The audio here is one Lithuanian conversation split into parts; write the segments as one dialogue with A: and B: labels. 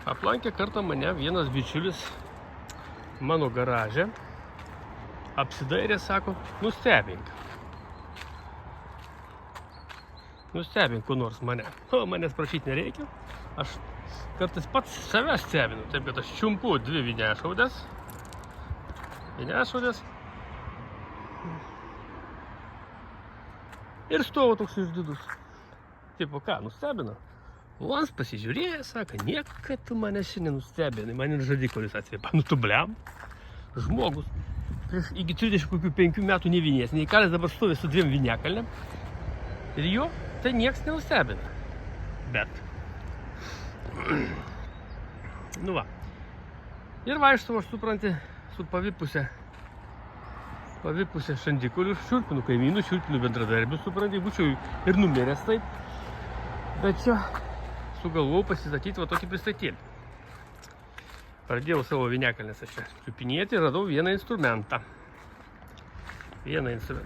A: Aplankė kartą mane vienas bičiulis mano garaže. Apsidairė, sako, nustebink. Nustebink, kuo nors mane. O, manęs prašyti nereikia. Aš kartais pats save stebinu. Taip, kad aš čiumpu 2 vinešaudės. Ir stovo toks išdidus. Taip, o ką, nustebino? O ans pasižiūrėjo, sako, niekad tu mane šiandien nustebinai. Man ir žandikaulis atsvėpa. Nu tu bliam. Žmogus. Prieš iki 35 metų nevinės. Neįkalęs dabar stovi su 2 viniakalnėm. Ir jo, tai nieks nenustebina. Bet. Nu va. Ir vaikštau, aš supranti, su pavipusė šandikauliu, šiurpinu kaimynų, šiurpinu bendradarbių, supranti, būčiau ir numiręs taip. Bet čia sugalvojau pasistatyti va tokį pristatėlį. Pradėjau savo viniakalnės aš čia čiupinėti ir radau vieną instrumentą.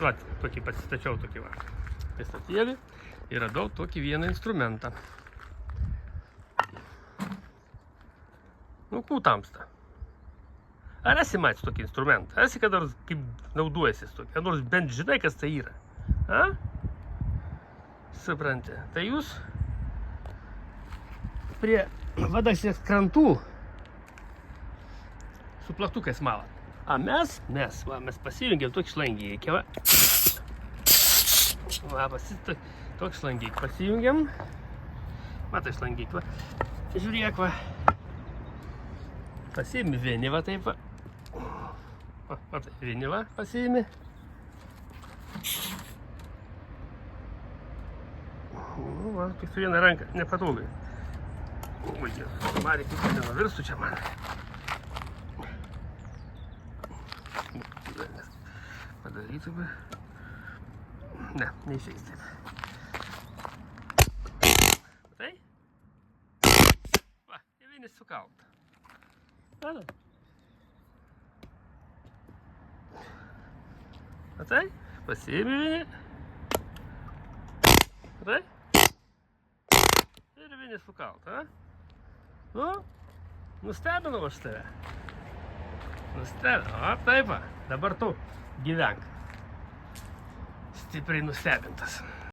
A: Va, tokį pasistačiau tokį va pristatėlį ir radau tokį vieną instrumentą. Nu, kų tamsta. Ar esi matęs tokį instrumentą? Esi kada nors kaip naudojasis tokį? Ar nors bent žinai, kas tai yra? A? Supranti. Tai jūs prie Vadaksės krantų su plaktukais malat. A mes pasijungėm tokį šlangykę, va. Va, tokį šlangykę pasijungėm. Matai šlangykę, va. Žiūrėk, va. Pasiimi vieni, va, taip, va. Matai, vieni, va, pasiimi. Nu, va, tik su viena ranka, nepatogai. Ui, Marė, kaip čia nuvirstų čia man. Padarytų, va. Ne, neišeis taip. Matai? Va, ir vienis sukalta. Matai? Pasiimi vieni. Matai? Ir vieni sukalta, a? Nu, nustebinau aš tave. Nustebinau, a, taip, va. Dabar tu gyvenk. Stipriai nustebintas.